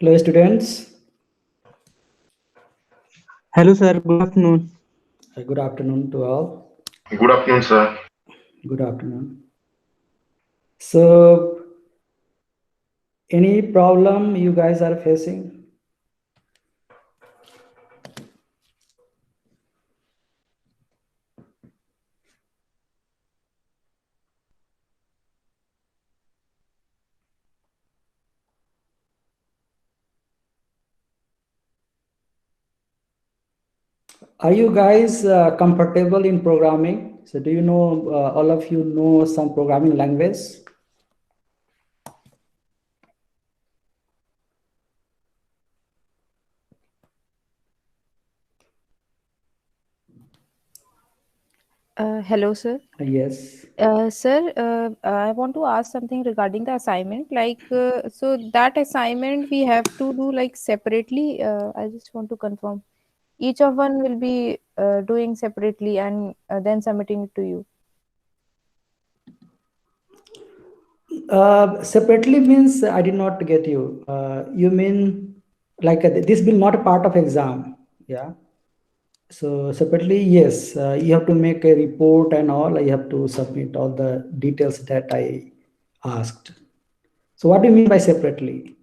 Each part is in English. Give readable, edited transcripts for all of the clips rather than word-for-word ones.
Hello, students. Hello, sir. Good afternoon. Good afternoon to all. Good afternoon, sir. Good afternoon. So, any problem you guys are facing? Are you guys comfortable in programming? So, do you know, all of you know some programming language? Hello, sir. Yes. Sir, I want to ask something regarding the assignment. So that assignment we have to do like separately. I just want to confirm. Each of one will be doing separately and then submitting it to you. Separately means I did not get you. You mean like this will not a part of exam? Yeah. So separately, yes, you have to make a report and all. You have to submit all the details that I asked. So what do you mean by separately?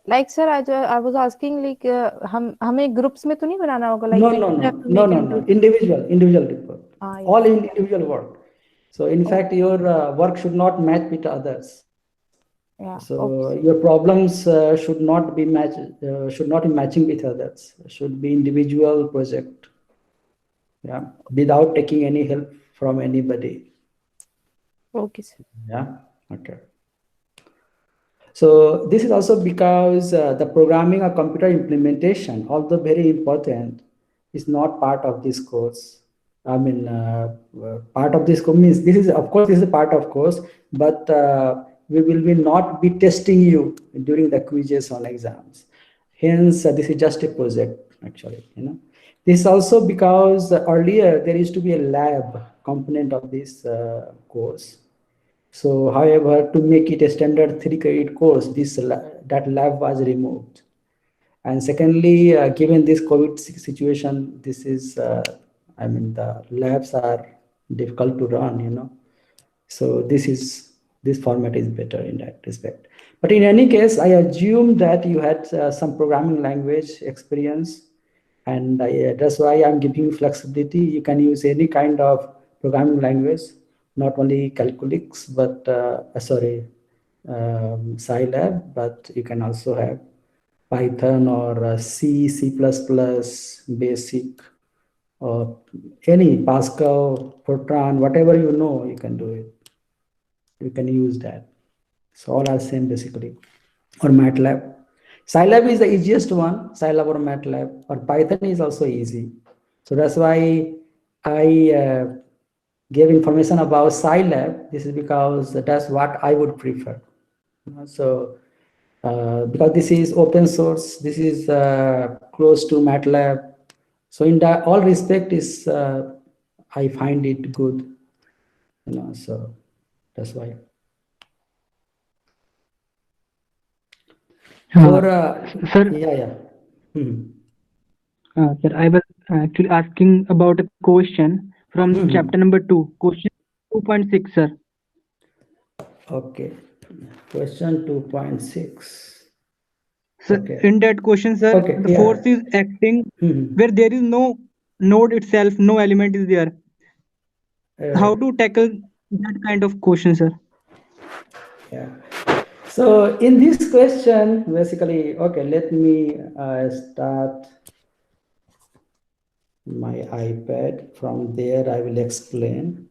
Like sir, I was asking like हम हमें groups में तो नहीं बनाना होगा like No, we no, don't no, have to no, make no, in no. groups. Individual report. All Yes. in individual work. So in fact, your work should not match with others. Yeah. So Okay. your problems should not be matching with others. Should be individual project. Yeah, without taking any help from anybody. Okay, sir. Yeah. Okay. So this is also because the programming or computer implementation, although very important, is not part of this course. I mean, part of this course means this is, of course, this is a part of course, but we will be not be testing you during the quizzes on exams. Hence, this is just a project, actually. This is also because earlier there used to be a lab component of this course. So, however, to make it a standard 3 credit course, that lab was removed. And secondly, given this COVID situation, this is, I mean, the labs are difficult to run. So this format is better in that respect. But in any case, I assume that you had some programming language experience, and that's why I'm giving you flexibility. You can use any kind of programming language, not only Calculix, but Scilab, but you can also have Python or C, C++, Basic, or any Pascal, Fortran, whatever you know, you can do it. You can use that. So all are same basically. Or MATLAB. Scilab is the easiest one, Scilab or MATLAB, or Python is also easy. So that's why I gave information about Scilab. This is because that's what I would prefer. So because this is open source, this is close to MATLAB. So in that all respect is I find it good. So that's why. For Sir, yeah. Hmm. sir, I was actually asking about a question from chapter Hmm. number 2, question 2.6, sir. Okay. Question 2.6. So Okay. in that question, sir, Okay. the Yeah. force is acting Hmm. where there is no node itself, no element is there. How Uh, to tackle that kind of question, sir? yeah. So in this question, basically, okay, let me start my iPad. From there, I will explain.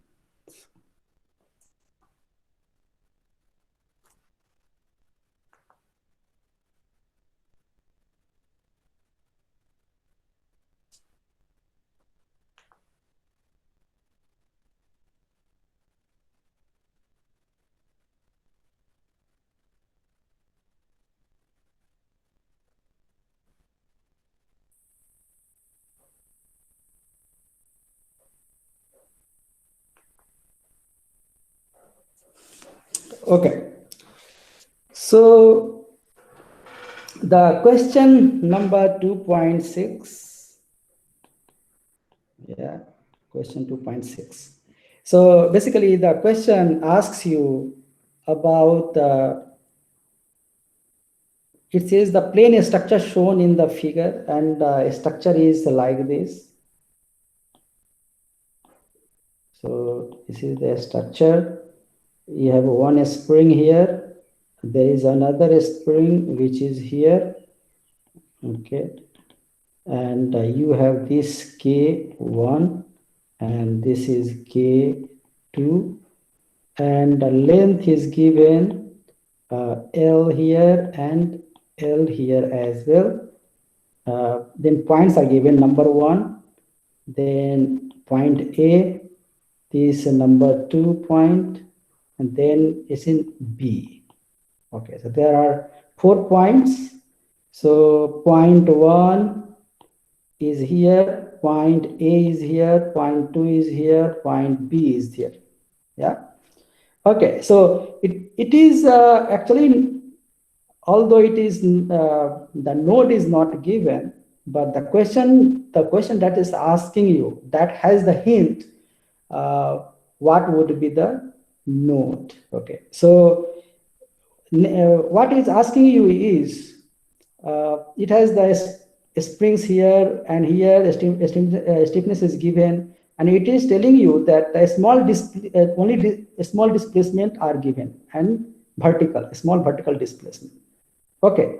Okay. So The question number 2.6. Yeah, question 2.6. So basically the question asks you about it says the plane structure shown in the figure, and the structure is like this. So this is the structure. You have one spring here. There is another spring which is here. Okay. And you have this K1 and this is K2, and the length is given L here and L here as well. Then points are given, number 1, then point A, this number 2 point, and then it's in B. Okay, so there are 4 points. So point 1 is here, point A is here, point 2 is here, point B is here. Yeah. Okay, so it is actually, although it is the node is not given, but the question that is asking you, that has the hint what would be the node. Okay, so what is asking you is it has the springs here and here, stiffness is given, and it is telling you that a small displacement are given and small vertical displacement. Okay,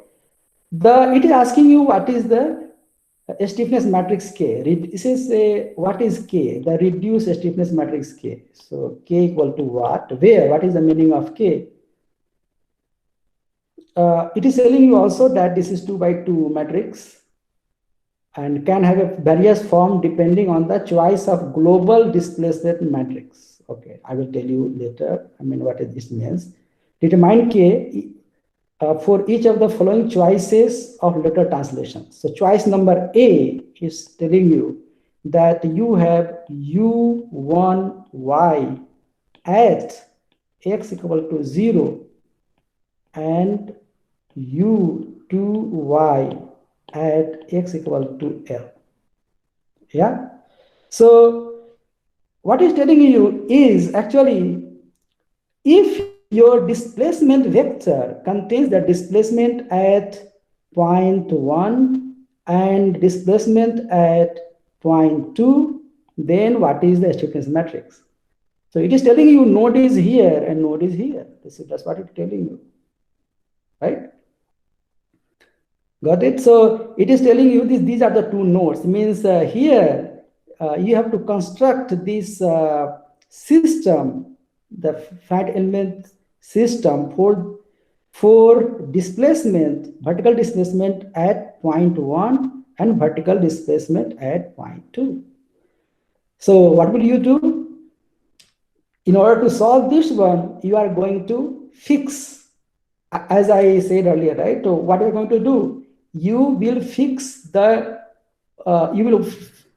it is asking you what is the stiffness matrix K. This is what is K? The reduced stiffness matrix K. So K equal to what? Where? What is the meaning of K? It is telling you also that this is 2 by 2 matrix and can have a various form depending on the choice of global displacement matrix. Okay, I will tell you later. I mean, what this means. Determine K for each of the following choices of letter translation. So choice number A is telling you that you have U1Y at x equal to 0 and U2Y at x equal to L. Yeah. So what is telling you is actually, if your displacement vector contains the displacement at point 1 and displacement at point 2, then what is the stiffness matrix? So it is telling you node is here and node is here. That's what it's telling you, right? Got it? So it is telling you these are the 2 nodes. Means here you have to construct this system, the fat element system for displacement, vertical displacement at point 1 and vertical displacement at point 2. So what will you do? In order to solve this one, you are going to fix, as I said earlier, right? So what are you going to do? You will fix the, you will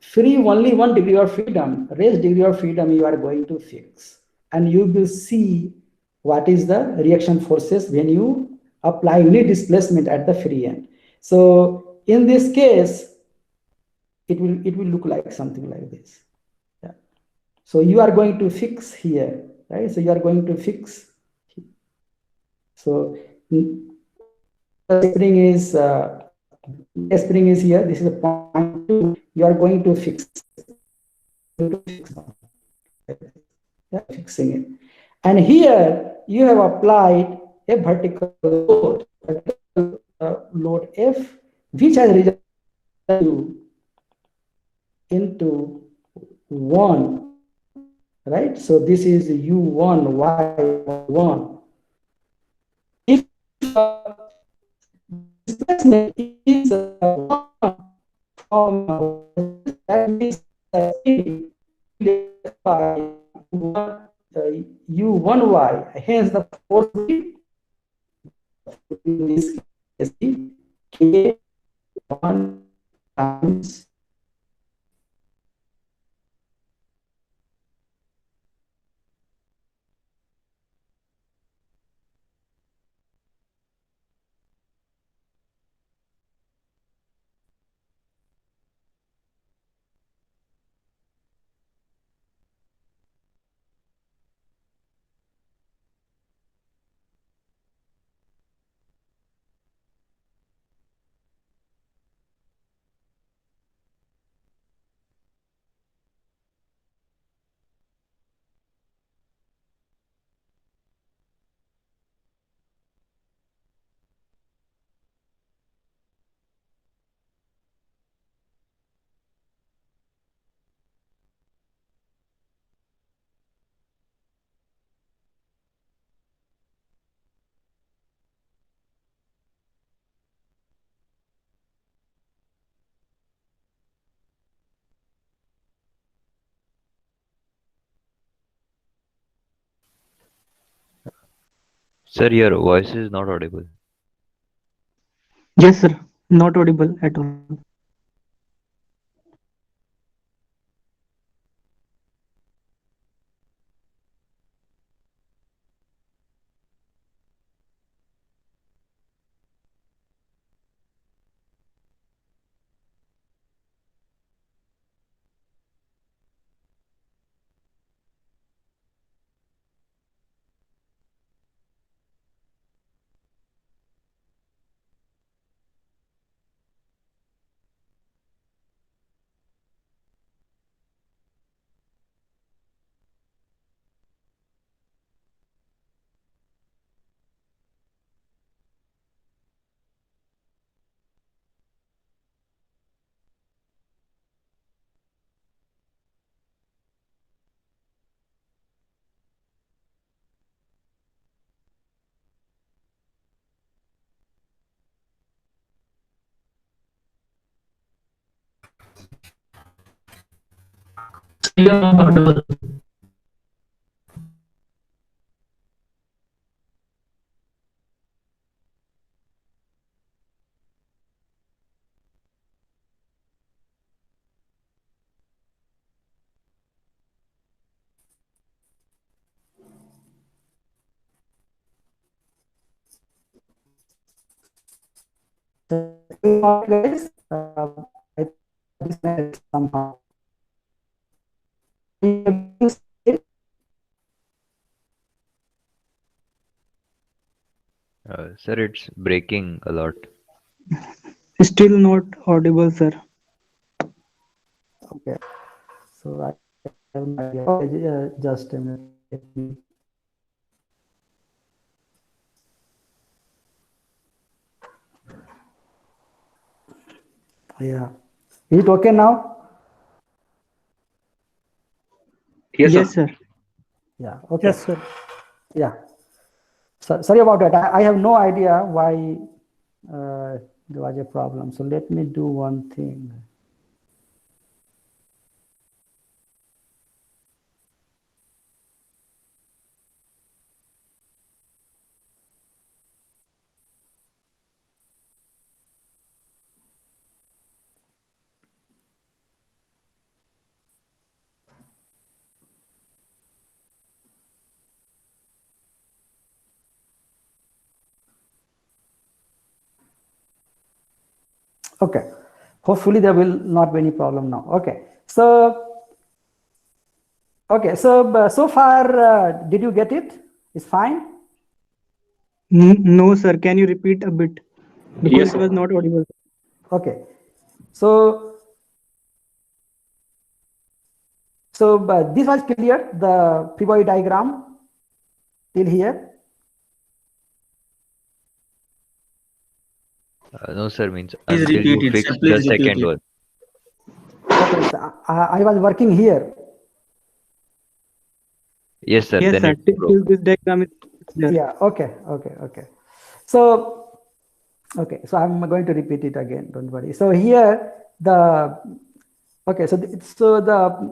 free only 1 degree of freedom, rest degree of freedom you are going to fix. And you will see what is the reaction forces when you apply unit displacement at the free end. So in this case, it will look like something like this. Yeah. So you are going to fix here, right? So you are going to fix. So the spring is here. This is a point 2. You are going to fix. Yeah, fixing it. And here you have applied a vertical load F, which has resulted into 1, right? So this is U1, Y1. If displacement is 1 from that means by U1Y, hence the force in this case K1 times Sir, your voice is not audible. Yes, sir. Not audible at all. You are not audible. Guys, I disconnected somehow. Sir, it's breaking a lot. Still not audible, sir. Okay, so I have no idea. Okay, just a minute. Let me. Yeah, is it okay now? Yes, sir. Yeah, okay. Yes, sir. Yeah. So, sorry about that. I have no idea why there was a problem. So let me do one thing. Okay. Hopefully there will not be any problem now. Okay. So, okay. So, so far, did you get it? It's fine? No, sir. Can you repeat a bit? Because Yes, it was not audible. Okay. So, this was clear, the free body diagram till here. No, sir, means Please until repeat you it, fix sir. the Please repeat second it. one. Okay. So I was working here. Yes, sir, Yes, then sir. it broke. Till this diagram is clear. Yeah. Okay. Okay. Okay. So, okay. So I'm going to repeat it again. Don't worry. So here the okay. So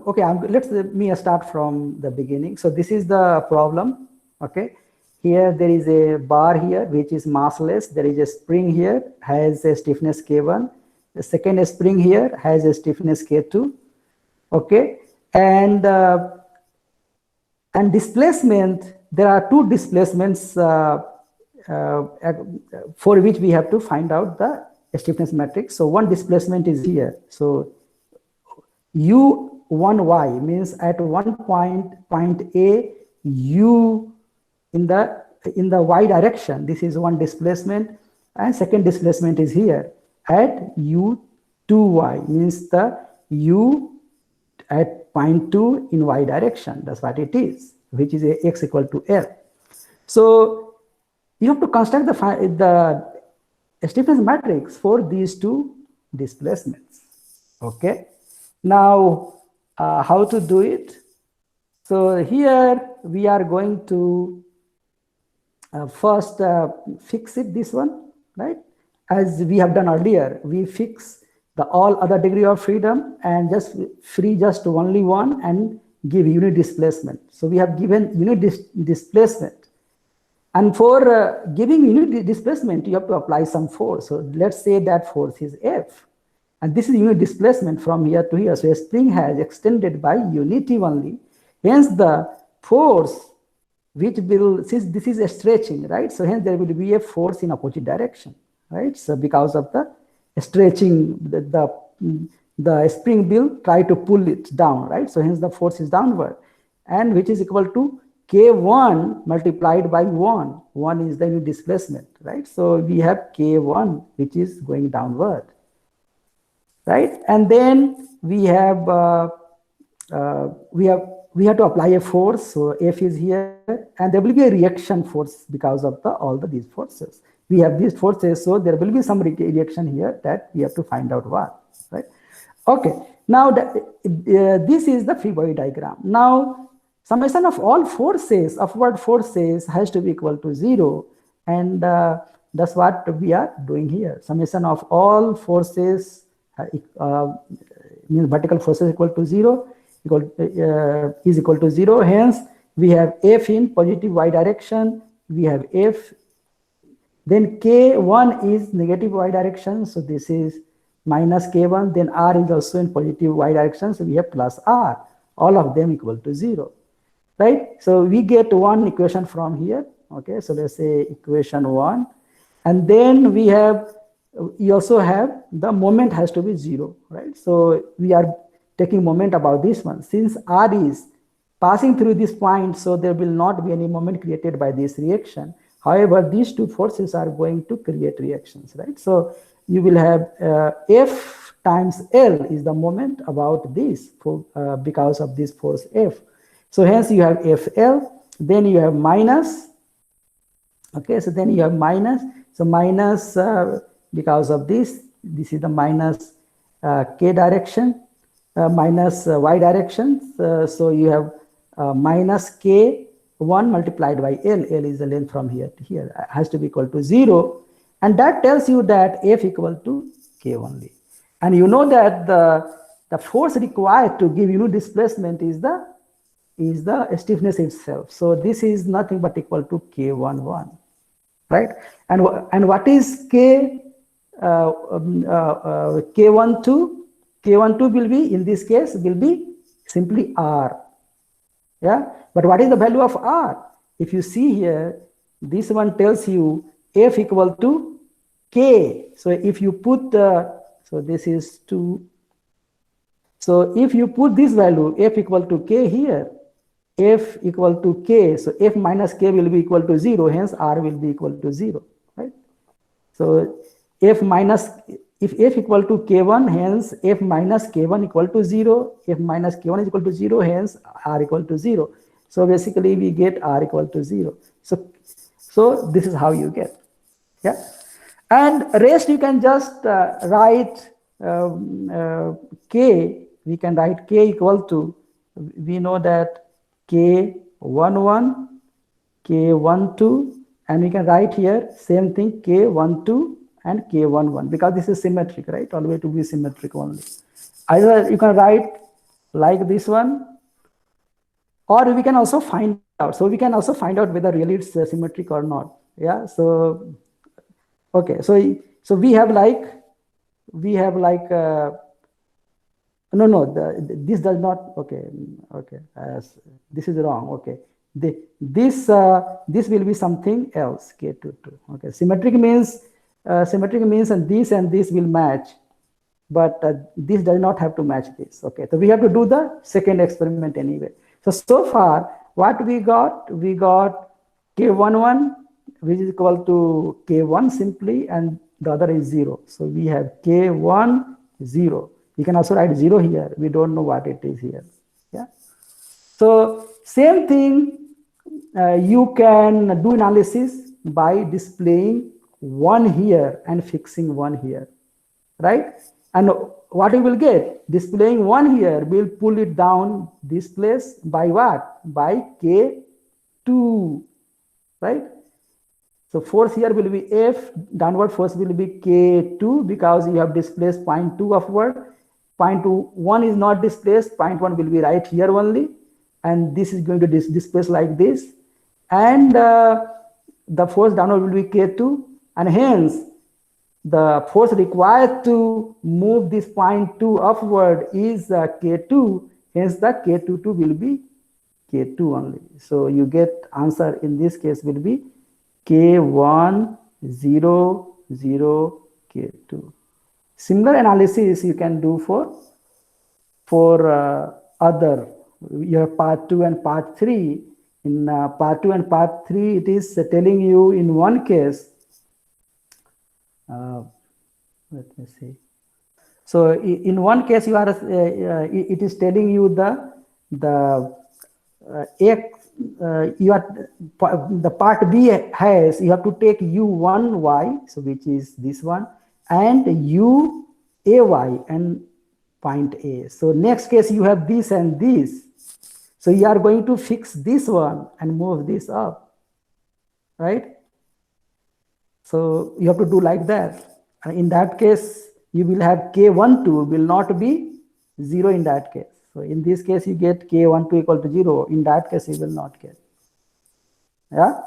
okay. Let me start from the beginning. So this is the problem. Okay. Here there is a bar here which is massless. There is a spring here has a stiffness K1. The second spring here has a stiffness K2. Okay. And displacement, there are two displacements for which we have to find out the stiffness matrix. So one displacement is here. So U1y means at one point A, U in the y direction. This is one displacement, and second displacement is here at U2y means the U at point 2 in y direction. That's what it is, which is a x equal to L. So you have to construct the stiffness matrix for these two displacements. Okay. Now, how to do it? So here we are going to first fix it, this one, right? As we have done earlier, we fix the all other degree of freedom and just free just only one and give unit displacement. So we have given unit displacement And for giving unit displacement, you have to apply some force. So let's say that force is F. And this is unit displacement from here to here. So a spring has extended by unity only. Hence the force which will, since this is a stretching, right? So hence there will be a force in opposite direction, right? So because of the stretching, the spring will try to pull it down, right? So hence the force is downward, and which is equal to K1 multiplied by 1. 1 is the unit displacement, right? So we have K1, which is going downward, right? And then we have we have to apply a force. So F is here, and there will be a reaction force because of all these forces. We have these forces, so there will be some reaction here that we have to find out what, right? Okay, now this is the free body diagram. Now summation of all forces, upward forces, has to be equal to 0, and that's what we are doing here. Summation of all forces means vertical forces equal to 0, is equal to 0. Hence we have F in positive y direction, we have F, then K1 is negative y direction, so this is minus K1, then R is also in positive y direction, so we have plus R, all of them equal to 0, right? So we get one equation from here. Okay, so let's say equation 1, and then we also have the moment has to be 0, right? So we are taking moment about this one. Since R is passing through this point, so there will not be any moment created by this reaction. However, these two forces are going to create reactions, right? So you will have F times L is the moment about this because of this force F. So hence you have FL, then you have minus. Okay, so then you have minus. So minus because of this is the minus K direction, minus y direction. So you have minus K1 multiplied by L. L is the length from here to here, has to be equal to 0. And that tells you that F equal to K only. And you know that the force required to give unit displacement is the stiffness itself. So this is nothing but equal to K11, right? And what is K? K12? K12 will be, in this case, will be simply R. Yeah, but what is the value of R? If you see here, this one tells you F equal to K. So if you put so this is 2. So if you put this value F equal to K here, F equal to K, so F minus K will be equal to 0, hence R will be equal to 0, right? So if F equal to K1, hence F minus K1 equal to 0, F minus K1 is equal to 0, hence R equal to 0. So basically we get R equal to 0. So this is how you get, yeah. And rest you can just write K, we can write K equal to, we know that K11, K12, and we can write here same thing K12 and K11 because this is symmetric, right? Always to be symmetric only. Either you can write like this one, or we can also find out. So we can also find out whether really it's symmetric or not. Yeah. So okay. So we have like this does not. Okay. This is wrong. Okay. This will be something else. K22. Okay. Symmetric means and this will match, but this does not have to match this. Okay. So we have to do the second experiment anyway. So far what we got K11, which is equal to K1 simply, and the other is 0. So we have K1 0. You can also write 0 here. We don't know what it is here. Yeah. So same thing, you can do analysis by displaying 1 here and fixing 1 here, right? And what you will get, displaying 1 here will pull it down this place by what? By K2, right? So force here will be F, downward force will be K2 because you have displaced 0.2 upward. 0.1 is not displaced, 0.1 will be right here only, and this is going to displace like this. And the force downward will be K2, and hence the force required to move this point 2 upward is K2, hence the K22 will be K2 only. So you get answer in this case will be K1, 0, 0, K2. Similar analysis you can do for other, you have part 2 and part 3. In part 2 and part 3, it is telling you in one case, let me see. So in one case, you are it is telling you the part B has, you have to take U1y, so which is this one, and UAY and point A. So next case you have this and this. So you are going to fix this one and move this up, right? So you have to do like that. And in that case, you will have K12 will not be 0 in that case. So in this case, you get K12 equal to 0. In that case, you will not get. Yeah.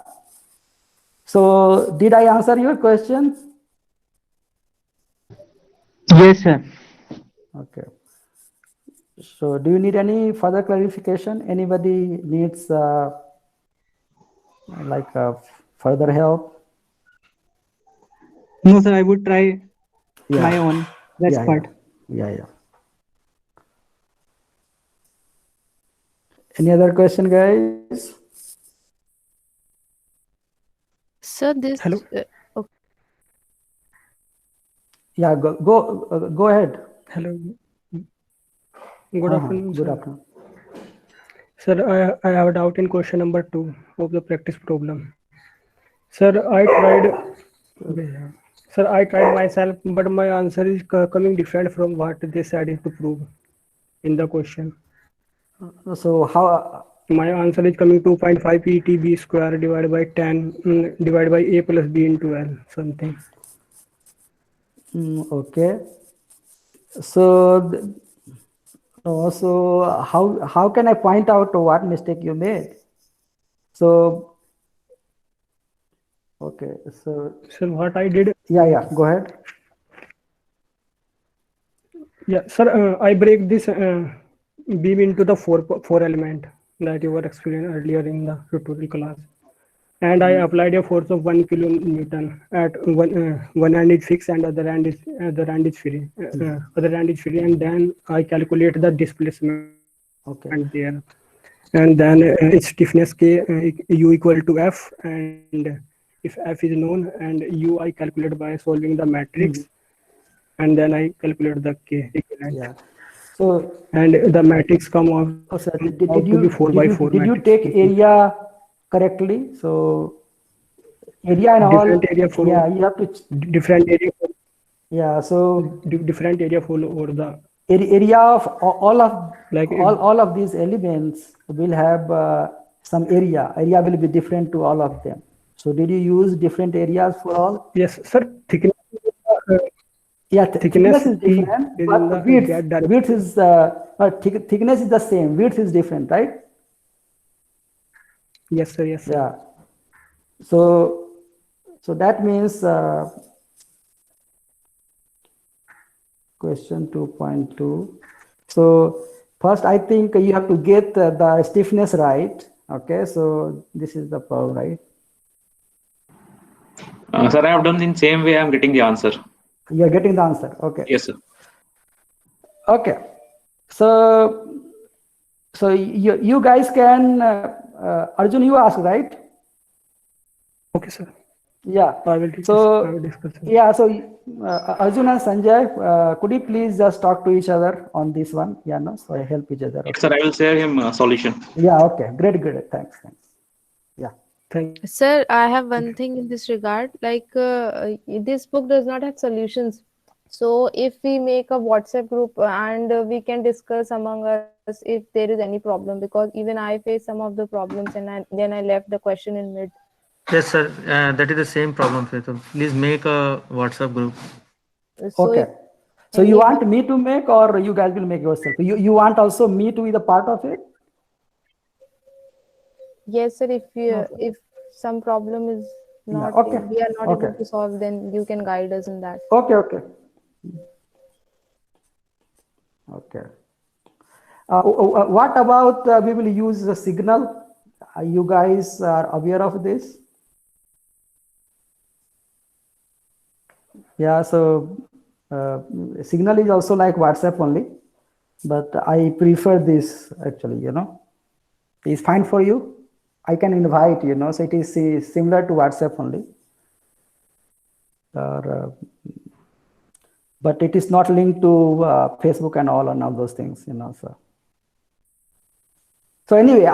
So did I answer your question? Yes, sir. Okay. So do you need any further clarification? Anybody needs further help? No, sir, I would try Yeah. my own best part. Yeah. Any other question, guys? So this. Hello? Okay. Yeah, go ahead. Hello. Good afternoon, Good sir. afternoon. Sir, I have a doubt in question number 2 of the practice problem. Sir, I tried myself, but my answer is coming different from what they said to prove in the question. So how? My answer is coming 2.5 ETB square divided by 10 divided by A plus B into L something. Okay. So how can I point out what mistake you made? So okay. So what I did. Yeah. Go ahead. Yeah, sir. I break this beam into the four element that you were explaining earlier in the tutorial class, and I applied a force of 1 kilonewton at one end is fixed and other end is free. Other end is free, and then I calculate the displacement there, and then its stiffness K U equal to F, and if F is known and U I calculate by solving the matrix, and then I calculate the K equivalent. Yeah. So and the matrix come out. Did you take area correctly? So area and different all. Area for, yeah, you have to different area. For, yeah. So different area for over the area of all of like all of these elements will have some area. Area will be different to all of them. So did you use different areas for all? Yes, sir. Thickness. Thickness is different, but width is thickness is the same. Width is different, right? Yes, sir. Yes, sir. Yeah. So that means question 2.2. So first, I think you have to get the stiffness right. Okay. So this is the problem, right? Sir, I have done in same way. I am getting the answer. You are getting the answer. Okay. Yes, sir. Okay. So you guys can Arjun, you ask, right? Okay, sir. Yeah. I will discuss. Yeah. So Arjun and Sanjay, could you please just talk to each other on this one? Yeah. No. So I help each other. Okay. Yes, sir. I will share him a solution. Yeah. Okay. Great. Thanks. Yeah. Thank you. Sir, I have one thing in this regard. Like this book does not have solutions. So if we make a WhatsApp group and we can discuss among us if there is any problem, because even I face some of the problems and then I left the question in mid. Yes, sir. That is the same problem. So please make a WhatsApp group. So okay. So you want me to make, or you guys will make yourself? You want also me to be the part of it? Yes, sir. If some problem is not okay, we are not okay. able to solve, then you can guide us in that. Okay. What about we will use the signal? You guys are aware of this? Yeah, so signal is also like WhatsApp only, but I prefer this actually, It's fine for you. I can invite, so it is similar to WhatsApp only. But it is not linked to Facebook and all those things, So anyway,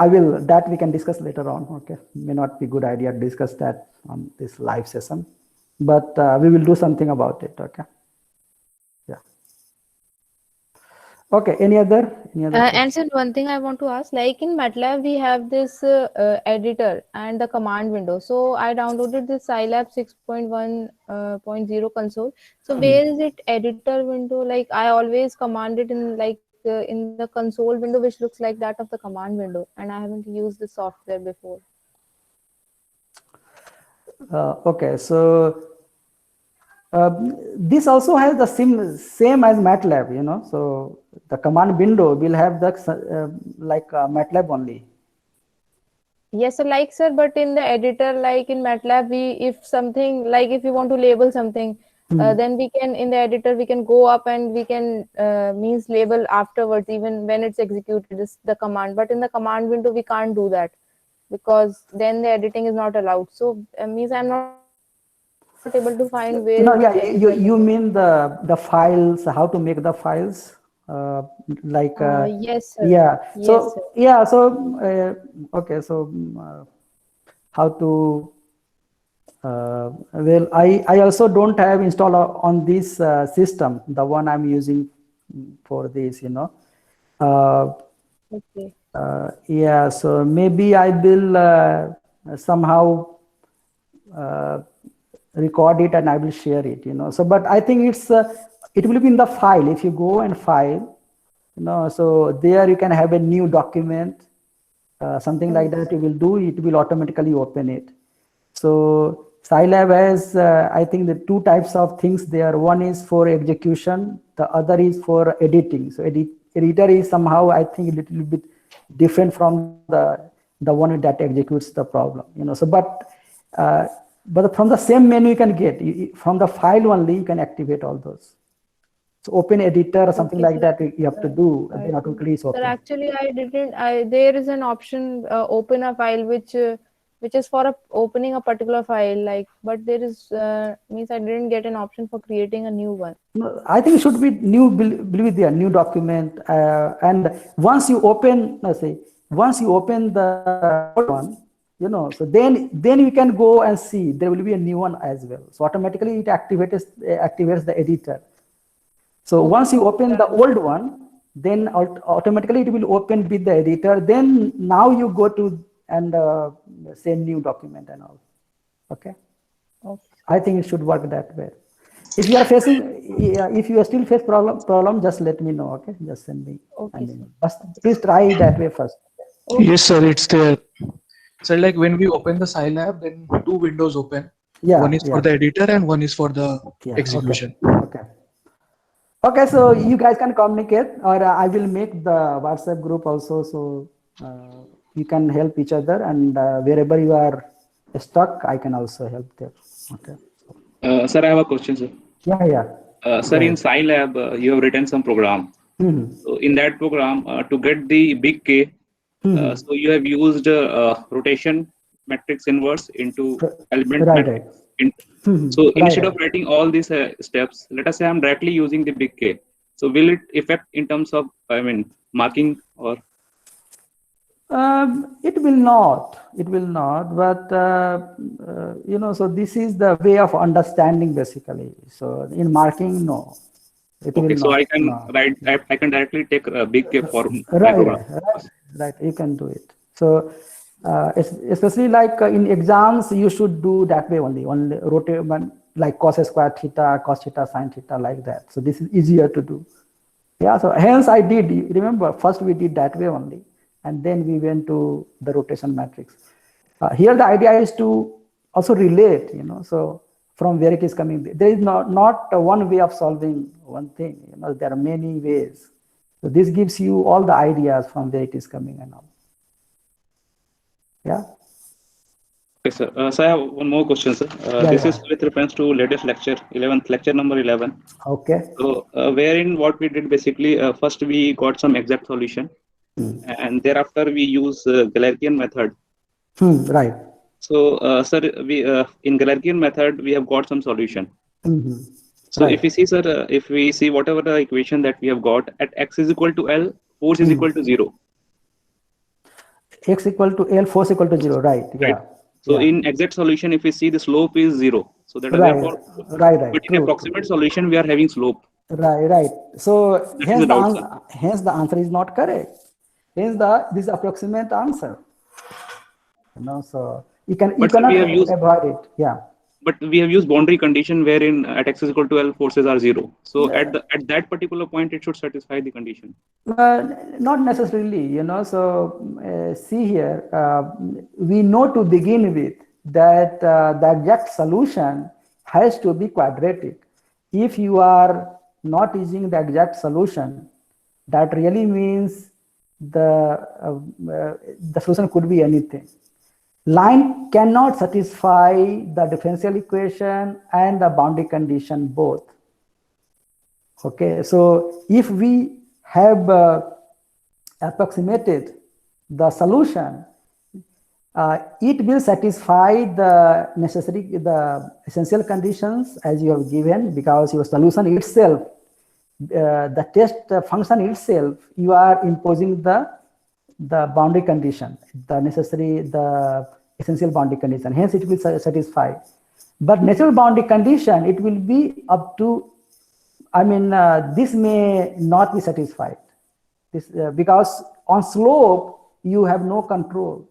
we can discuss later on. Okay, may not be good idea to discuss that on this live session, but we will do something about it. Okay. Yeah. Okay. Any other? And so one thing I want to ask, like in MATLAB, we have this editor and the command window. So I downloaded this Scilab 6.1.0 console. So where is it editor window? Like I always command it in in the console window, which looks like that of the command window, and I haven't used the software before. Okay, so this also has the same as MATLAB, So the command window will have the like MATLAB only. Yes, sir, sir, but in the editor, like in MATLAB, if something like if you want to label something, then we can in the editor we can go up and we can means label afterwards, even when it's executed is the command. But in the command window we can't do that because then the editing is not allowed. So means I'm not able to find where. No, yeah, you mean the files, how to make the files, like yes, sir. Yeah. Yes, so sir. yeah, so okay, so how to well, I also don't have installed on this system, the one I'm using for this, Okay. Yeah, so maybe I will somehow record it and I will share it, So, but I think it will be in the file. If you go and file, so there you can have a new document, something like that. You will do it will automatically open it. So Scilab has, I think, the two types of things there. One is for execution, the other is for editing. So editor is somehow, I think, a little bit different from the one that executes the problem. So but from the same menu you can get from the file only you can activate all those. So open editor or something like that you have to do, and then automatically it's open. Sir, actually, I didn't. There is an option open a file which is for opening a particular file. But there is means I didn't get an option for creating a new one. No, I think it should be new. Believe there, new document, and once you open, once you open the old one, so then you can go and see there will be a new one as well. So automatically it activates the editor. So once you open the old one, then automatically it will open with the editor. Then now you go to and say new document and all. Okay. I think it should work that way. If you are facing, if you still face problem, just let me know. Okay, just send me. Okay. Please try that way first. Okay. Yes, sir. It's there. So like when we open the Scilab, then two windows open. Yeah. One is for the editor and one is for the execution. Okay, so you guys can communicate, or I will make the WhatsApp group also, so you can help each other, and wherever you are stuck, I can also help there. Okay. Sir, I have a question, sir. Yeah. Sir, in Scilab, you have written some program. So in that program, to get the big K, so you have used rotation matrix inverse into element matrix. So instead of writing all these steps, let us say I'm directly using the big K. So will it affect in terms of, marking or? It will not, but so this is the way of understanding basically. So in marking, no. Okay, so I can write, I can directly take a big K for right, you can do it. So especially like in exams, you should do that way only rotate like cos square theta, cos theta, sin theta, like that. So this is easier to do. Yeah, so hence I did, remember, first we did that way only, and then we went to the rotation matrix. Here the idea is to also relate, so from where it is coming. There is not one way of solving one thing, there are many ways. So this gives you all the ideas from where it is coming and all. Yeah. Okay, sir. So I have one more question, sir. This is with reference to latest lecture, 11th lecture number 11. Okay. So wherein what we did basically, first we got some exact solution, and thereafter we use Galerkian method. Right. So, sir, we in Galerkian method we have got some solution. So Right. if we see, sir, if we see whatever the equation that we have got at x is equal to L, force is equal to 0. X equal to L, force equal to 0. Right. Yeah. Right. So yeah. in exact solution, if we see the slope is 0, so that Right. therefore, Right. but in True. approximate solution we are having slope. Right. So That is hence the doubt, sir. hence the answer is not correct. Hence this approximate answer. So you cannot we have used- avoid it. Yeah. But we have used boundary condition wherein at x is equal to L, forces are 0. So at that particular point, it should satisfy the condition. Not necessarily, So see here, we know to begin with that the exact solution has to be quadratic. If you are not using the exact solution, that really means the solution could be anything. Line cannot satisfy the differential equation and the boundary condition both. Okay, so if we have approximated the solution, it will satisfy the essential conditions as you have given, because your solution itself, the test function itself, you are imposing the boundary condition, the essential boundary condition. Hence, it will satisfy. But natural boundary condition, it will be up to. This may not be satisfied. Because on slope you have no control.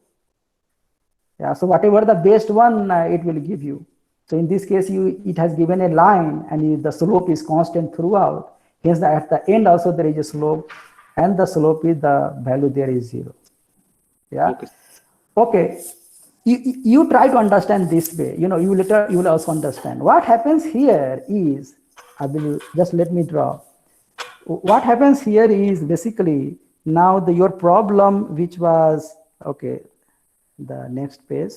Yeah. So whatever the best one, it will give you. So in this case, it has given a line, and the slope is constant throughout. Hence, at the end also there is a slope, and the slope is the value there is 0. Yeah. Okay. You try to understand this way. You will also understand. What happens here is, just let me draw. What happens here is basically now your problem, which was the next page.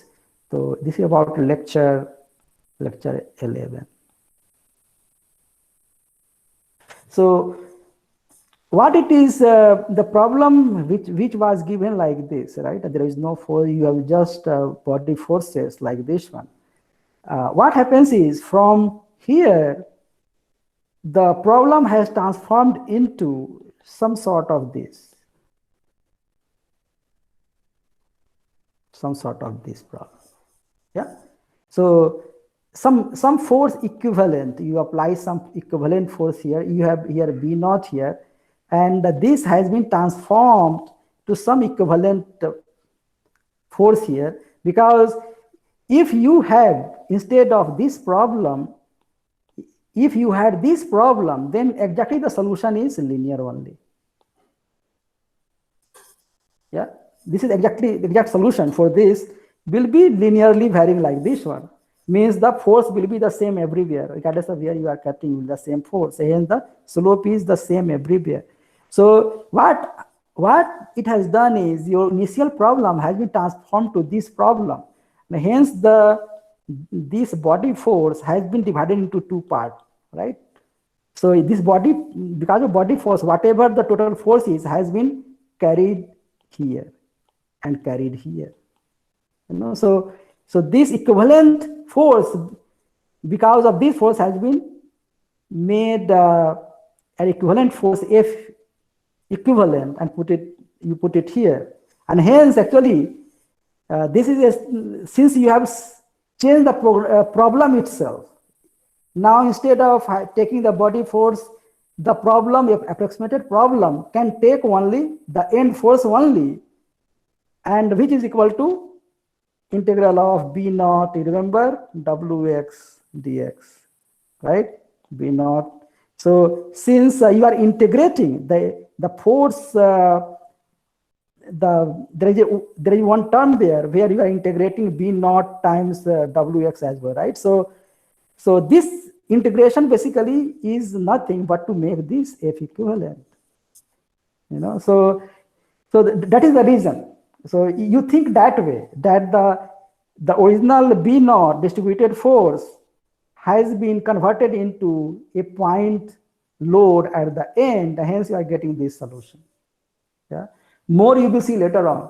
So this is about lecture 11. So what it is, the problem which was given like this, right? There is no force, you have just body forces like this one. What happens is, from here, the problem has transformed into some sort of this. Some sort of this problem. Yeah. So some force equivalent, you apply some equivalent force here. You have here B naught here. And this has been transformed to some equivalent force here, because if you had, instead of this problem, if you had this problem, then exactly the solution is linear only. Yeah, this is exactly the exact solution for this will be linearly varying like this one. Means the force will be the same everywhere, regardless of where you are cutting, the same force. Hence the slope is the same everywhere. So what it has done is, your initial problem has been transformed to this problem. And hence this body force has been divided into two parts, right? So this body, because of body force, whatever the total force is, has been carried here and carried here. So this equivalent force, because of this force, has been made an equivalent force F equivalent, and you put it here. And hence, actually, this is since you have changed the problem itself. Now, instead of taking the body force, the problem, approximated problem, can take only the end force only, and which is equal to integral of B naught, you remember, Wx dx, right? B naught. So since you are integrating the force, there is one term there where you are integrating B naught times Wx as well, right? So this integration basically is nothing but to make this F equivalent. You know, so that is the reason. So you think that way, that the original B naught distributed force has been converted into a point load at the end, hence you are getting this solution. Yeah, more you will see later on.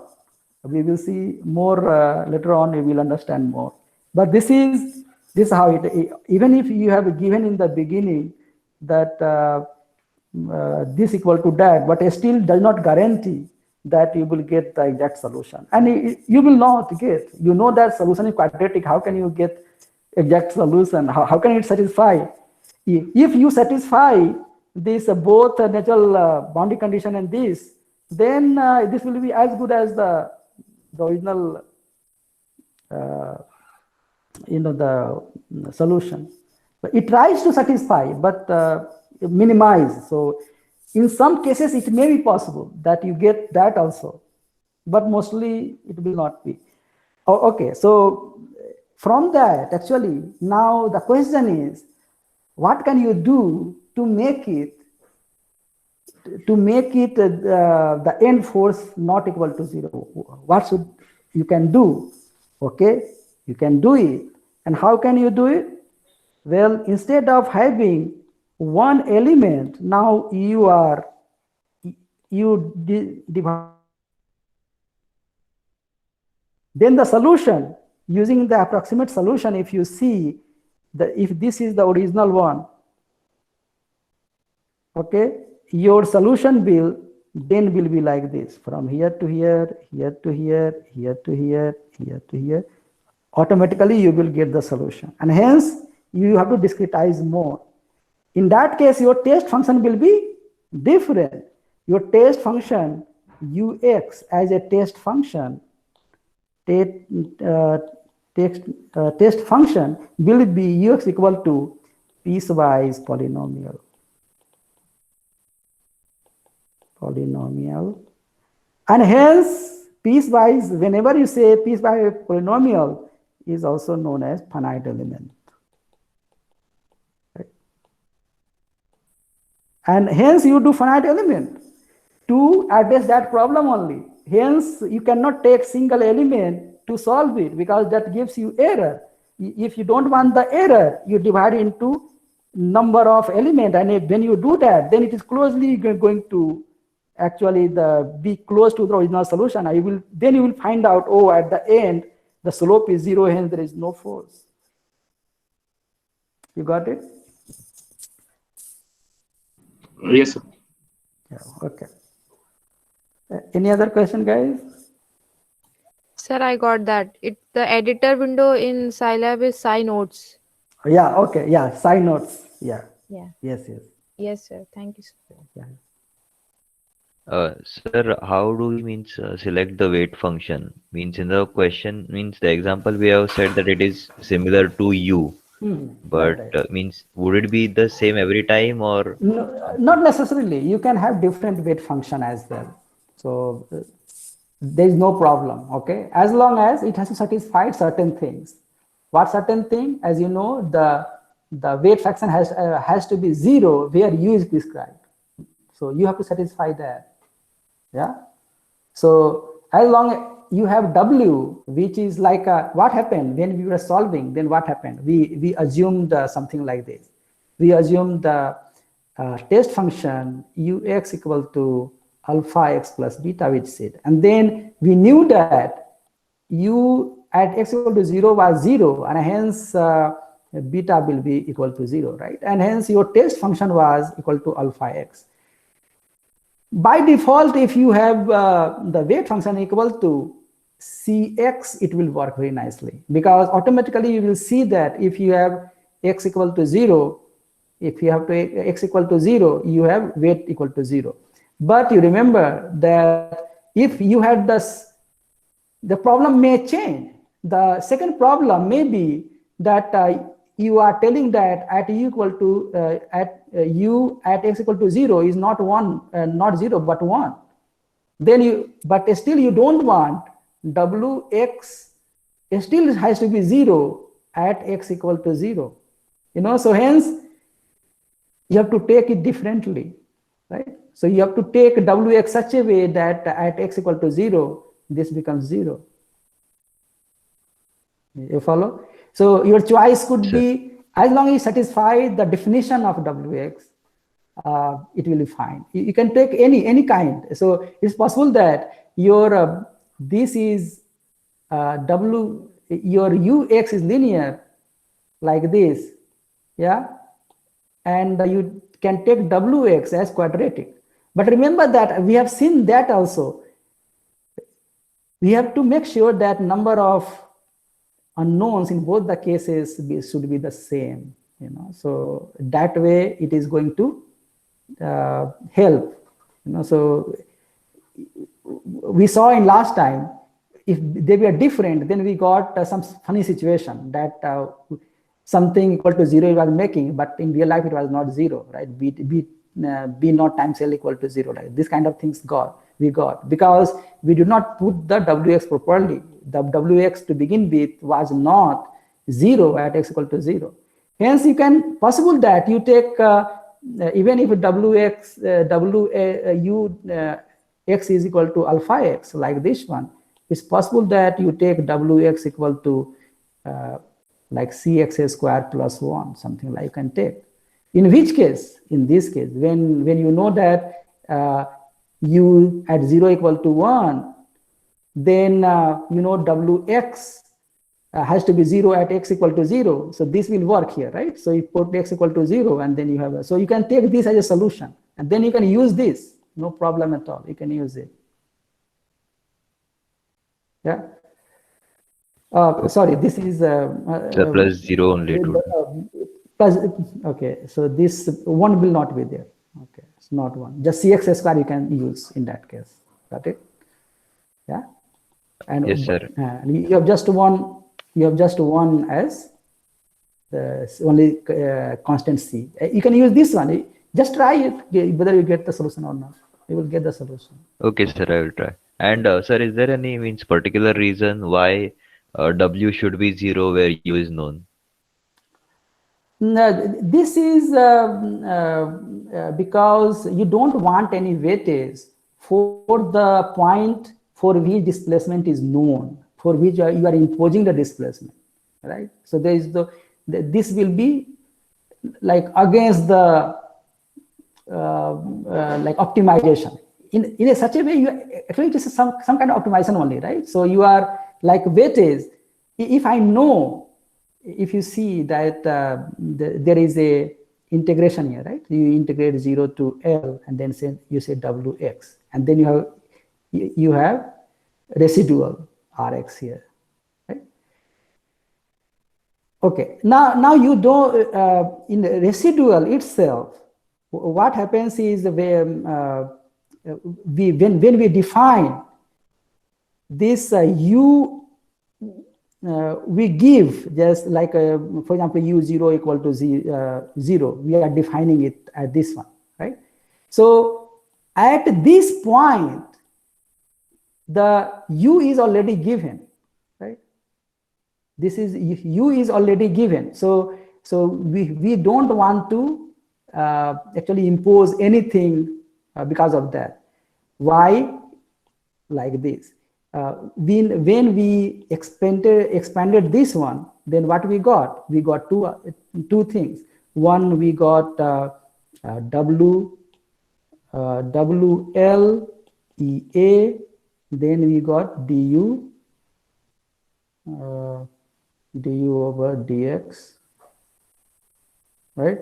We will see more later on. You will understand more. But this is how it. Even if you have given in the beginning that this equal to that, but it still does not guarantee that you will get the exact solution, and you will not get. You know that solution is quadratic. How can you get exact solution? How can it satisfy? If you satisfy this both natural boundary condition and this, then this will be as good as the original the solution. But it tries to satisfy but minimize. So in some cases it may be possible that you get that also, but mostly it will not be. Okay, so from that, actually now the question is, what can you do to make it the end force not equal to 0? What should you can do? Okay, you can do it. And how can you do it? Well, instead of having one element, now you divide. Then the solution, using the approximate solution, if you see if this is the original one, okay, your solution will be like this, from here to here, here to here, here to here, here to here. Automatically you will get the solution, and hence you have to discretize more. In that case, your test function will be different. Your test function ux as a test function, test function will be ux equal to piecewise polynomial. And hence piecewise, whenever you say piecewise polynomial, is also known as finite element. Right? And hence you do finite element to address that problem only. Hence you cannot take single element to solve it, because that gives you error. If you don't want the error, you divide into number of elements, and when you do that, then it is closely going to actually be close to the original solution. Then you will find out, oh, at the end the slope is 0, hence there is no force. You got it? Yes, sir. Yeah, okay. Any other question, guys? Sir, I got that. The editor window in Scilab is SciNotes. Yeah, okay, yeah, SciNotes. Yeah. Yeah. Yes. Yes, sir. Thank you, sir. Yeah. Sir, how do we select the weight function? Means in the question, the example we have said that it is similar to u, but right. would it be the same every time, or? No, not necessarily. You can have different weight function as well. So there is no problem. Okay, as long as it has to satisfy certain things. What certain thing? As you know, the weight fraction has to be 0 where u is prescribed. So you have to satisfy that. Yeah. So as long as you have w, which is like what happened when we were solving, then what happened? We assumed something like this. We assumed the test function ux equal to alpha x plus beta, which said, and then we knew that u at x equal to 0 was 0, and hence beta will be equal to 0, right? And hence your test function was equal to alpha x. By default, if you have the weight function equal to cx, it will work very nicely, because automatically you will see that if you have x equal to 0, if you have x equal to 0, you have weight equal to 0. But you remember that if you had this, the problem may change. The second problem may be that you are telling that at u equal to u at x equal to 0 is not 1, not 0 but 1. then but still you don't want Wx still has to be 0 at x equal to 0. So hence you have to take it differently, right? So you have to take Wx such a way that at x equal to 0, this becomes 0. You follow? So your choice could be, as long as you satisfy the definition of Wx, it will be fine. You can take any kind. So it's possible that your this is your ux is linear like this, yeah, and you can take wx as quadratic. But remember that we have seen that also. We have to make sure that number of unknowns in both the cases should be the same. So that way it is going to help. So we saw in last time, if they were different, then we got some funny situation that something equal to 0 was making, but in real life it was not 0, right? B naught times L equal to 0, right? This kind of things we got because we did not put the Wx properly. The Wx to begin with was not 0 at x equal to 0. Hence, you can possible that you take even if Wx x is equal to alpha x like this one, it's possible that you take Wx equal to like cx square plus 1, something like you can take. In which case, in this case, when you know that u at 0 equal to 1, then Wx has to be 0 at x equal to 0. So this will work here, right? So you put x equal to 0 and then you have so you can take this as a solution and then you can use this, no problem at all. You can use it. Yeah. Sorry, this is plus 0 only. Plus, okay, so this 1 will not be there. Okay, it's not 1. Just cx square you can use in that case. Got it? Yeah. And yes, sir. You have just one. You have just one as the only constant c. You can use this one. Just try it. Whether you get the solution or not, you will get the solution. Okay, sir. I will try. And sir, is there any particular reason why w should be 0 where u is known? No, this is because you don't want any weightage for the point for which displacement is known, for which you are imposing the displacement, right? So there is this will be like against the like optimization in a such a way. You actually it is some kind of optimization only, right? So you are like weightage. If I know. If you see that there is a integration here, right? You integrate 0 to L and then you say Wx, and then you have residual Rx here, right? Okay. Now you don't in the residual itself. What happens is when we define this u. We give just like, for example, u0 equal to 0. We are defining it at this one, right? So at this point, the u is already given, right? This is u is already given. So we don't want to actually impose anything because of that. Why? Like this. When we expanded this one, then what we got? We got two things. One, we got WLEA, then we got du over dx, right?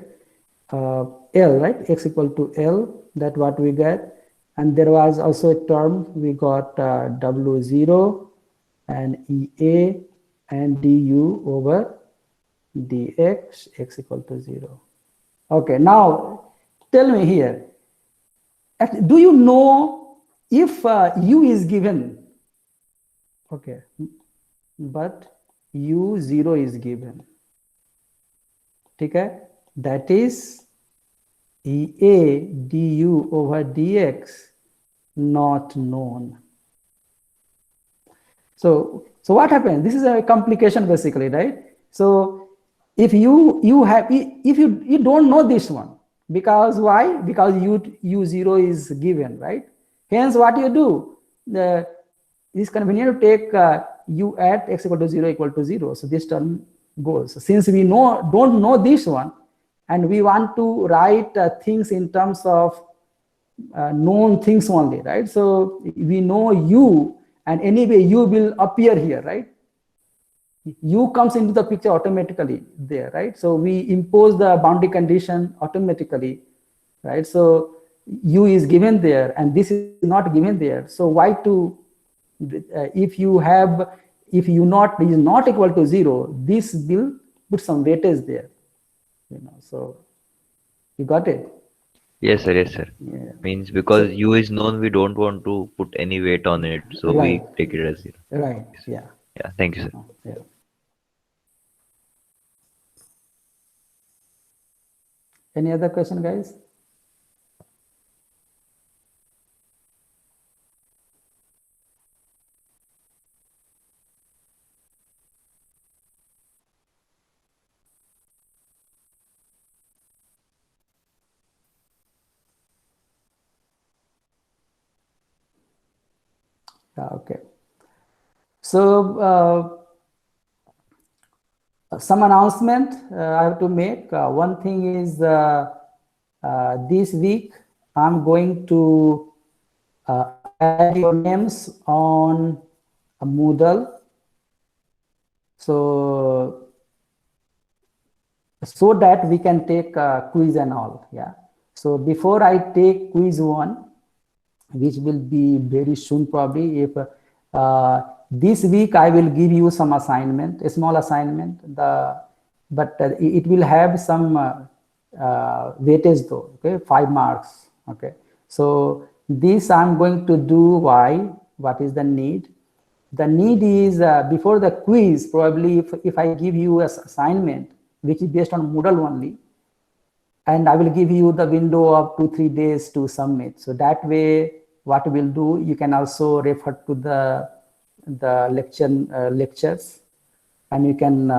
L, right? X equal to L, that's what we get. And there was also a term, we got W0 and EA and du over dx, x equal to 0. Okay, now tell me here, do you know if u is given? Okay, but u0 is given. Okay, that is EA du over dx not known. So what happens? This is a complication basically, right? So if you don't know this one, because why? Because u0 is given, right? Hence, what you do, it is convenient to take u at x equal to 0 equal to 0. So this term goes. So since we don't know this one, and we want to write things in terms of known things only, right? So we know u, and anyway u will appear here, right? U comes into the picture automatically there, right? So we impose the boundary condition automatically, right? So u is given there and this is not given there. So why to, if u not is not equal to 0, this will put some weightage there, so you got it? Yes, sir. Yes, sir. Yeah. Means because u is known, we don't want to put any weight on it, so we Right. take it as 0. Right, yeah. Yeah. Thank you, sir. Yeah. Any other question, guys? Okay. So some announcement I have to make. One thing is this week I'm going to add your names on a Moodle. So that we can take quiz and all. Yeah. So before I take quiz 1, which will be very soon probably, if this week I will give you some assignment, a small assignment, but it will have some weightage though, okay, 5 marks, okay. So this I'm going to do. Why? What is the need? The need is before the quiz, probably if I give you an assignment which is based on Moodle only, and I will give you the window of 2-3 days to submit. So that way, what we'll do, you can also refer to the lectures, and you can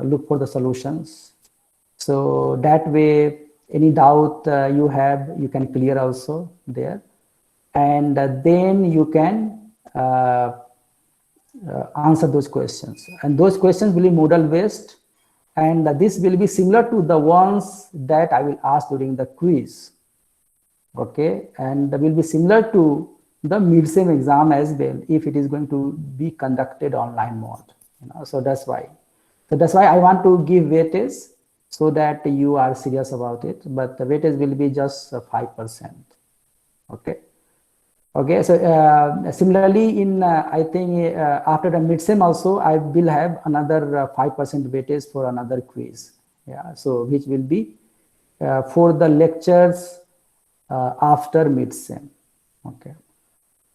look for the solutions. So that way, any doubt you have, you can clear also there, and then you can answer those questions. And those questions will be Moodle based, and this will be similar to the ones that I will ask during the quiz. Okay, and will be similar to the mid-sem exam as well, if it is going to be conducted online mode. So that's why. So that's why I want to give weightage, so that you are serious about it. But the weightage will be just 5%. Okay. Okay. So similarly, in I think after the mid-sem also, I will have another 5% weightage for another quiz. Yeah. So which will be for the lectures after mid-sem. Okay.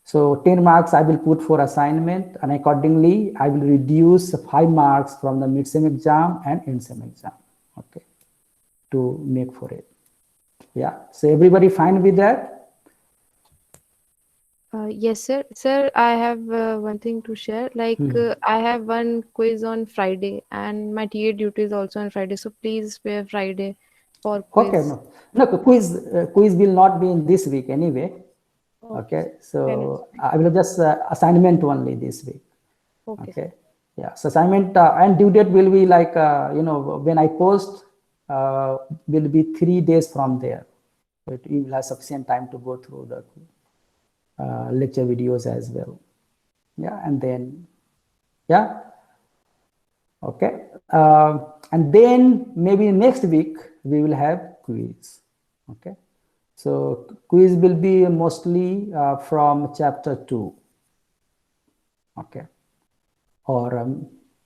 So 10 marks I will put for assignment, and accordingly I will reduce 5 marks from the mid-sem exam and end-sem exam. Okay, to make for it. Yeah. So everybody fine with that? Yes, sir. Sir, I have one thing to share. Like, I have one quiz on Friday, and my TA duty is also on Friday. So please spare Friday for quiz. Okay, no, quiz will not be in this week anyway. Okay, so I will just assignment only this week. Okay. Yeah. So assignment and due date will be like when I post will be 3 days from there. So you will have sufficient time to go through the lecture videos as well. Yeah, and then yeah. Okay, and then maybe next week we will have quiz. Okay, so quiz will be mostly from chapter 2. Okay, or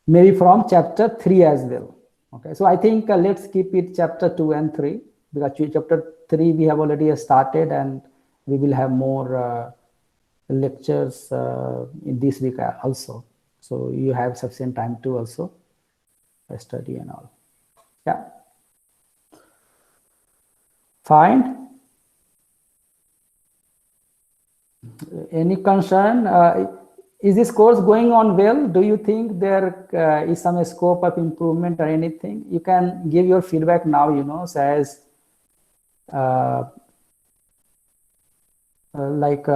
maybe from chapter 3 as well. Okay, so I think let's keep it chapter 2 and 3, because chapter 3 we have already started, and we will have more lectures in this week also. So you have sufficient time to also study and all. Yeah. Fine. Any concern? Is this course going on well? Do you think there is some scope of improvement or anything? You can give your feedback now, you know, says like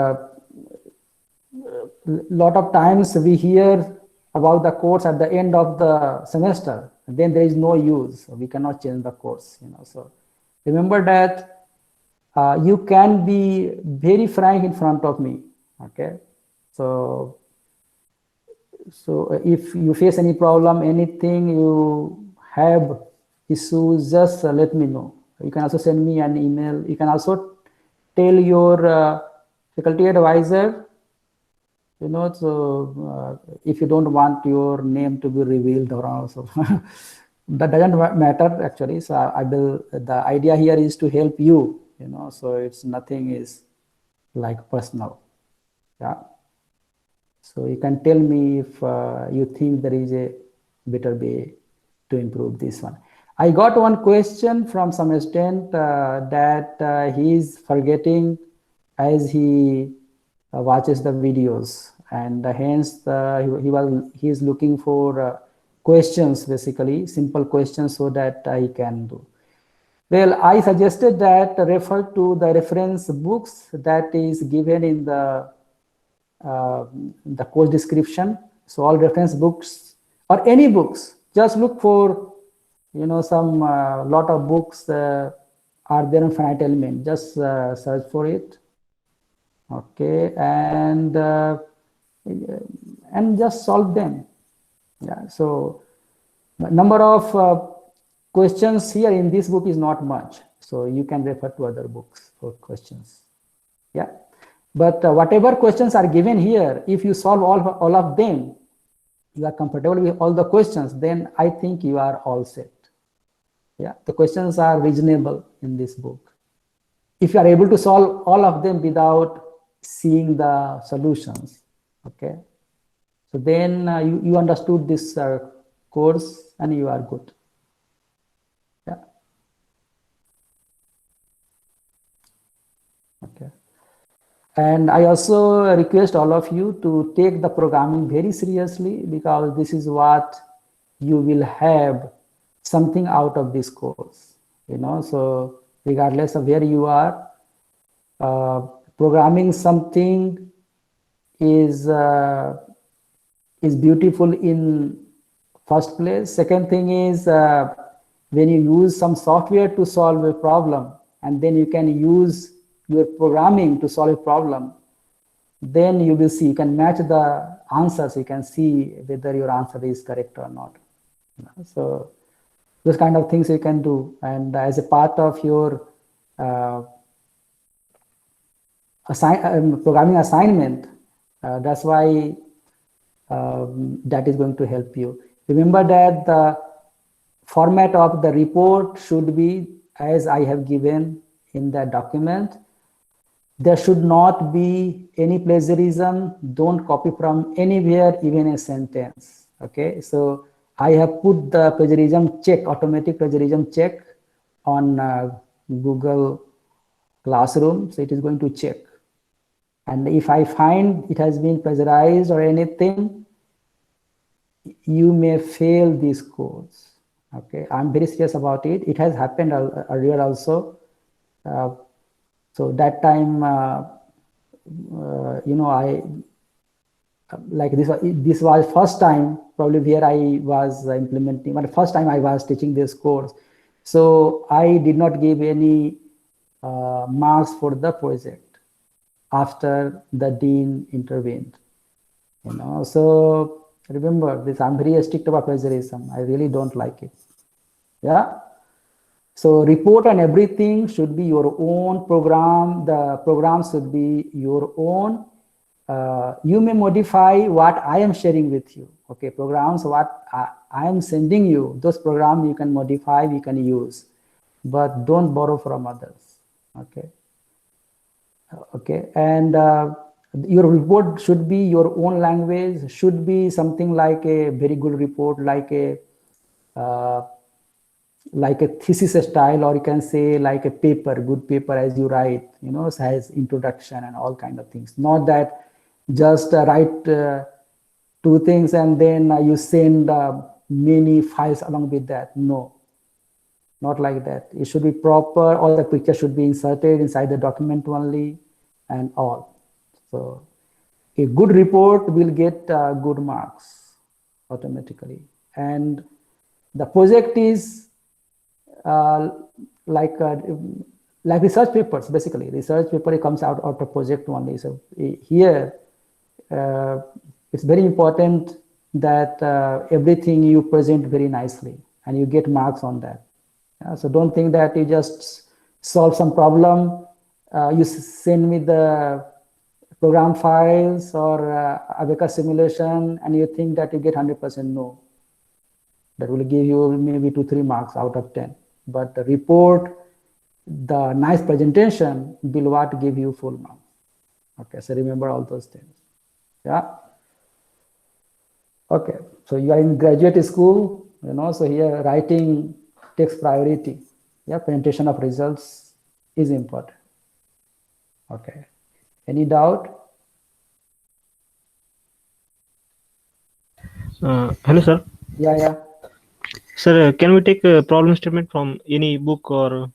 lot of times we hear about the course at the end of the semester, then there is no use. We cannot change the course, you know. So remember that you can be very frank in front of me, okay? So if you face any problem, anything you have issues, just let me know. You can also send me an email. You can also tell your faculty advisor, you know, so if you don't want your name to be revealed or also, that doesn't matter actually. So I will, the idea here is to help you, you know, so it's nothing is like personal, yeah. So you can tell me if you think there is a better way to improve this one. I got one question from some student that he is forgetting as he watches the videos, and hence he is looking for questions, basically simple questions, so that I can do. Well, I suggested that refer to the reference books that is given in the course description. So all reference books or any books, just look for, you know, some lot of books are there on finite element. Just search for it, okay, and just solve them. Yeah. So number of questions here in this book is not much, so you can refer to other books for questions. Yeah. But whatever questions are given here, if you solve all of them, you are comfortable with all the questions, then I think you are all set. Yeah, the questions are reasonable in this book. If you are able to solve all of them without seeing the solutions, okay, so then you understood this course and you are good. Yeah. Okay. And I also request all of you to take the programming very seriously, because this is what you will have something out of this course, you know. So regardless of where you are, programming something is beautiful in first place. Second thing is when you use some software to solve a problem, and then you can use your programming to solve a problem, then you will see, you can match the answers, you can see whether your answer is correct or not. So those kind of things you can do, and as a part of your programming assignment, that's why that is going to help you. Remember that the format of the report should be as I have given in the document. There should not be any plagiarism. Don't copy from anywhere, even a sentence. Okay, so I have put the plagiarism check, automatic plagiarism check on Google Classroom. So it is going to check. And if I find it has been plagiarized or anything, you may fail this course. Okay, I'm very serious about it. It has happened earlier also. So that time, you know, I like this was first time probably where I was implementing, but first time I was teaching this course. So I did not give any marks for the project after the dean intervened, you know. So remember this, I'm very strict about plagiarism. I really don't like it. Yeah. So report on everything should be your own program. The program should be your own. You may modify what I am sharing with you. Okay, programs, what I am sending you, those programs you can modify, you can use, but don't borrow from others. Okay. Okay, and your report should be your own language, should be something like a very good report, like a like a thesis style, or you can say like a paper, good paper as you write, it has introduction and all kind of things. Not that just write two things and then you send many files along with that. No, not like that. It should be proper. All the pictures should be inserted inside the document only and all. So a good report will get good marks automatically. And the project is like research papers, basically. Research paper, it comes out of project only. So here, it's very important that everything you present very nicely and you get marks on that. So don't think that you just solve some problem, you send me the program files or Abacus simulation and you think that you get 100%. No, that will give you maybe 2-3 marks out of 10. But the report, the nice presentation will what give you full marks. Okay, so remember all those things. Yeah. Okay, so you are in graduate school, so here writing takes priority. Yeah, presentation of results is important. Okay, any doubt? Hello, sir. Yeah. Sir, can we take a problem statement from any book, or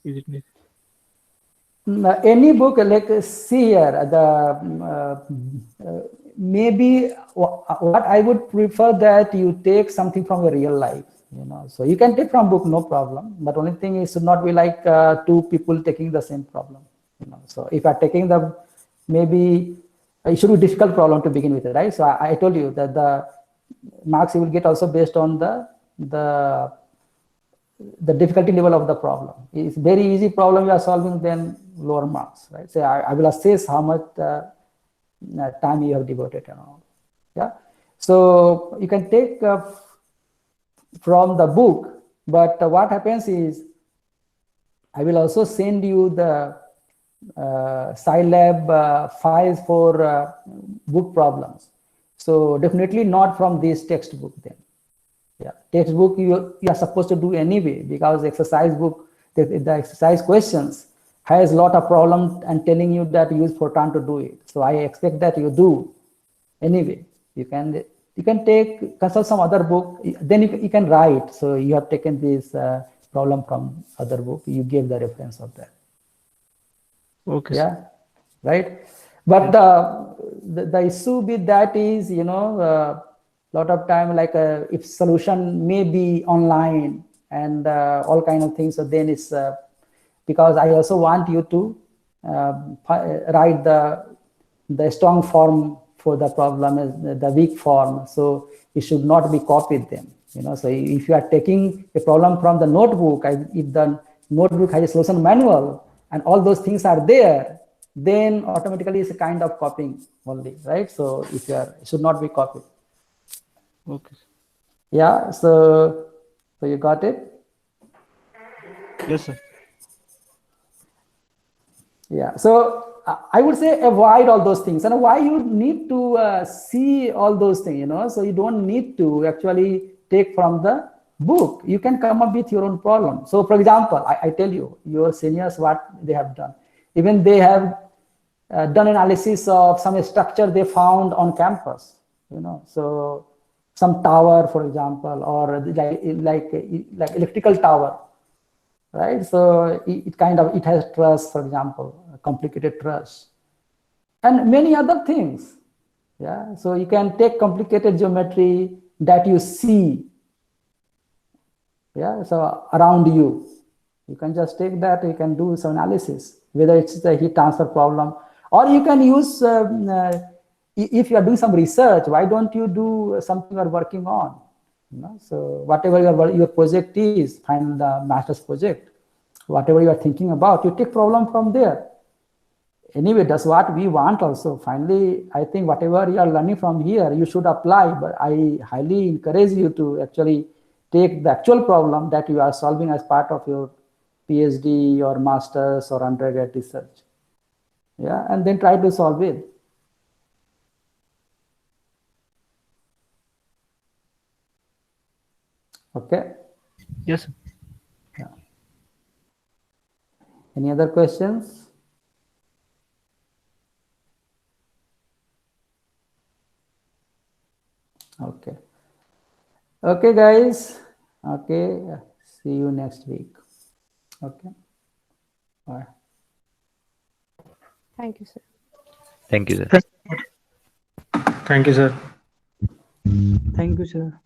is it? Any book, like see here, maybe what I would prefer that you take something from your real life, so you can take from book, no problem, but only thing is should not be like two people taking the same problem, so if you are taking maybe it should be difficult problem to begin with, right? So I told you that the marks you will get also based on the difficulty level of the problem. It's very easy problem you are solving, then lower marks, right? So I will assess how much time you have devoted and all. Yeah. So you can take from the book, but what happens is I will also send you the Scilab files for book problems. So definitely not from this textbook then. Yeah, textbook you are supposed to do anyway, because exercise book, the exercise questions has a lot of problems and telling you that use Fortran to do it. So I expect that you do anyway. You can consult some other book, then you can write. So you have taken this problem from other book, you gave the reference of that. Okay. Yeah, right. But the issue with that is, lot of time, like if solution may be online and all kind of things, so then it's because I also want you to write the strong form for the problem, the weak form, so it should not be copied them, so if you are taking a problem from the notebook, if the notebook has a solution manual and all those things are there, then automatically it's a kind of copying only, right? So if it should not be copied. Okay. Yeah, so you got it? Yes, sir. Yeah, so I would say avoid all those things. And why you need to see all those things, so you don't need to actually take from the book. You can come up with your own problem. So for example, I tell you, your seniors, what they have done. Even they have done analysis of some structure they found on campus, so some tower, for example, or like electrical tower, right? So it has truss, for example, a complicated truss, and many other things. Yeah, so you can take complicated geometry that you see. Yeah, so around you can just take that. You can do some analysis, whether it's the heat transfer problem, or you can use. If you are doing some research, why don't you do something you are working on? So whatever your project is, find the master's project, whatever you are thinking about, you take problem from there. Anyway, that's what we want also. Finally, I think whatever you are learning from here, you should apply, but I highly encourage you to actually take the actual problem that you are solving as part of your PhD or master's or undergrad research. Yeah, and then try to solve it. Okay. Yes. Any other questions? Okay. Okay, guys. Okay. See you next week. Okay. Bye. Thank you, sir. Thank you, sir. Thank you, sir. Thank you, sir.